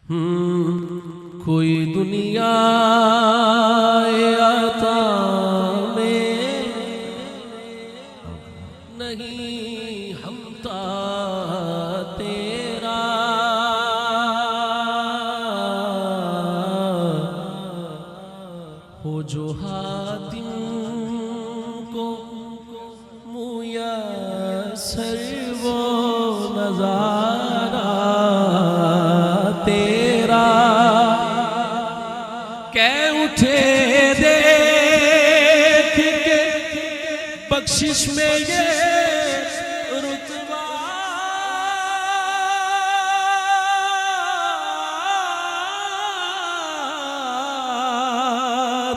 कोई दुनिया आता में नहीं हमता तेरा, हो जो हातिम को मुयस्सर वो नजारा तेरा, कै उठे देख के बख्शिश में ये रुतबा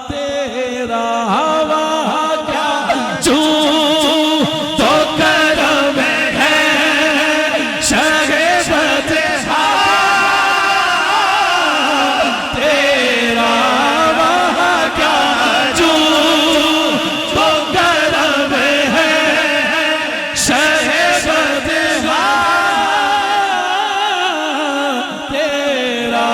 तेरा, हवा क्या चू तो करम है शहे बदहा तेरा, हवा क्या चू तो करम है शहे बदहा तेरा,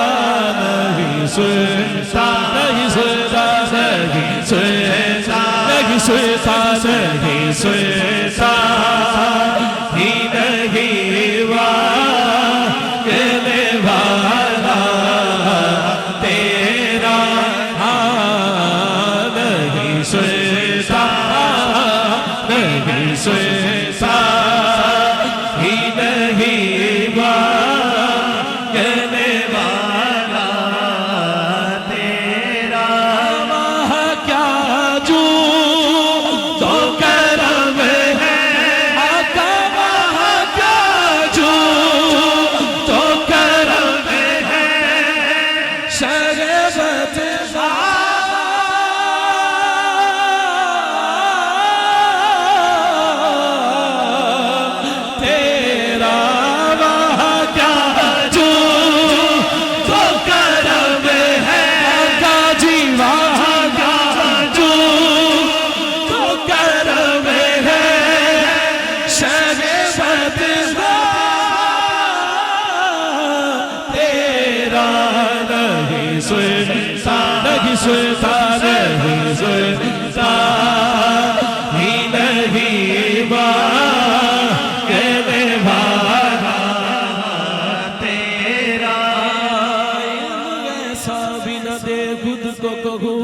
नहीं सुनता नहीं सुनता नहीं सुनता नहीं सुनता नहीं सुनता ही नहीं वागने वाला तेरा, नहीं सुनता नहीं सुनता ही नहीं वागने वाला तेरा, वह क्या जू तो करम है आका, वह क्या जू तो करम है शरबत तेरा, वह क्या जू तो करम है आका जी, वह क्या जू तो करम है शरबत तेरा, नहीं सुनता नहीं सुनता नहीं सुनता ही नहीं वागने वाला तेरा, ऐसा भी न दे खुद को कहूँ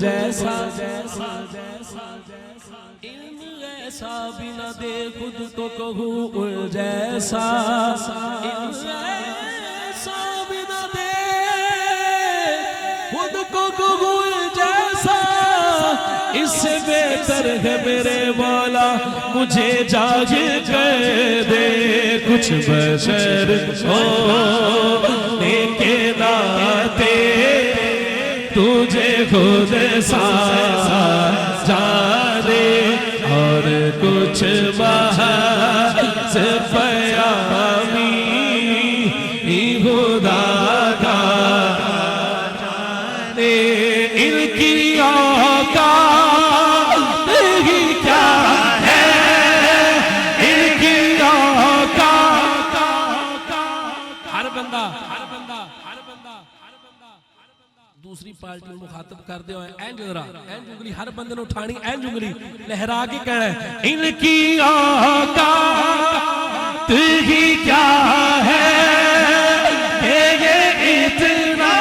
जैसा, इल्म ऐसा भी न दे खुद को कहूँ जैसा, इल्म ऐसा भी न दे खुद को कहूँ जैसा, इससे बेहतर है मेरे मौला मुझे जाग कर दे कुछ बशर होने के नाते, तुझे खुद सा जाने और कुछ महज पयामी खुदा का जाने, इनकी औकात ही क्या है, इनकी औकात, हर बंदा दूसरी पार्टी में मुखातब कर दे इंज जरा इंज उंगली हर बंदे ने उठानी इंज उंगली लहरा के कहना है, इनकी औकात ही क्या है कि ये इतना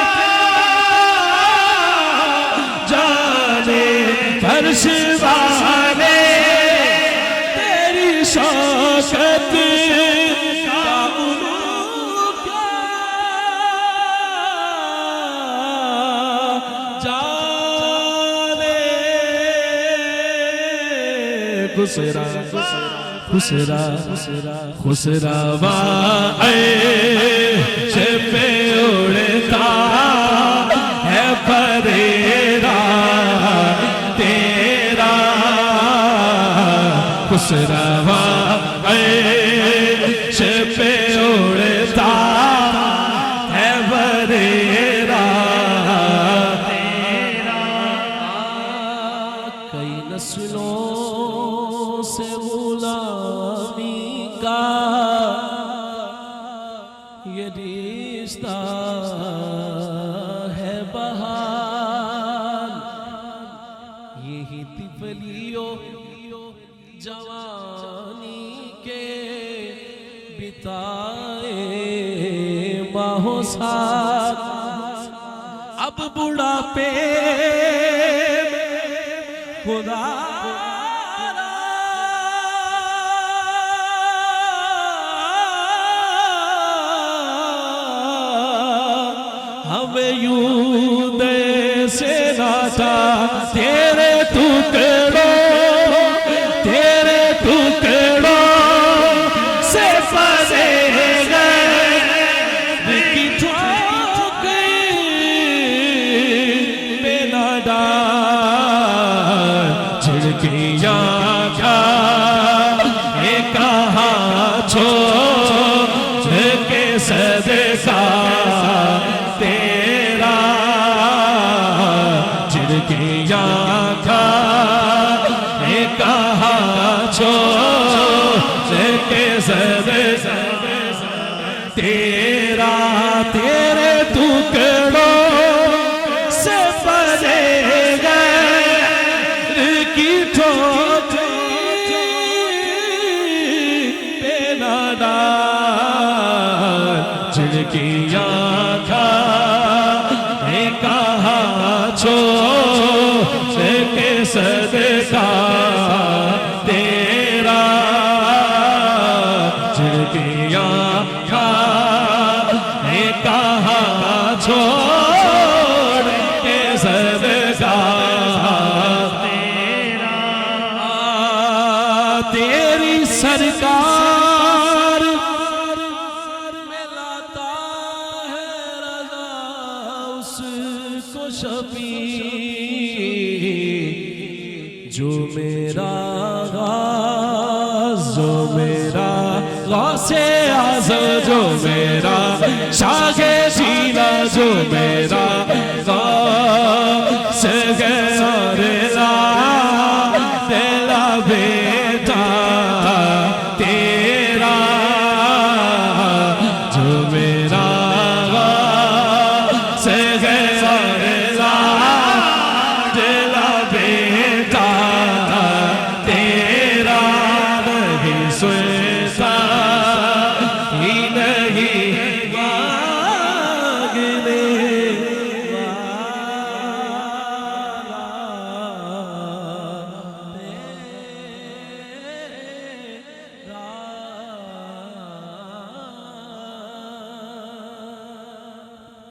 जाने फर्श वाले तेरी शौकत का उलूक जाने, खुसरा खुसरा खुसरा वाइश पे उड़ता है परेरा तेरा, खुसरा वाइश पे उड़ता है परेरा तेरा, कई नस्लों से गुलामी का ये रिश्ता है बहार, यही तिफलियों जवानी के बिताए माहो साथ, अब बुढ़ापे खुदा हमें यूं दे से नाता, तेरे टुकड़ों से फंसे गए की ठोकर में न डाल, झिड़कियाँ का ये कहाँ छोड़ के सदका तेरा, झिड़कियाँ का ये कहाँ छोड़ के सदका तेरा, तेरे टुकड़ों से बजे गए की ठोकर पे न डाल, झिड़कियाँ का ये कहाँ छोड़ के सदका तेरा, झिड़कियाँ का ये कहाँ छोड़ के सदका तेरा, तेरी सरकार में लाता है रज़ा उसको शफी, जो मेरा गाज़, जो मेरा गौसे आज़म, जो मेरा शागे शीला, जो मेरा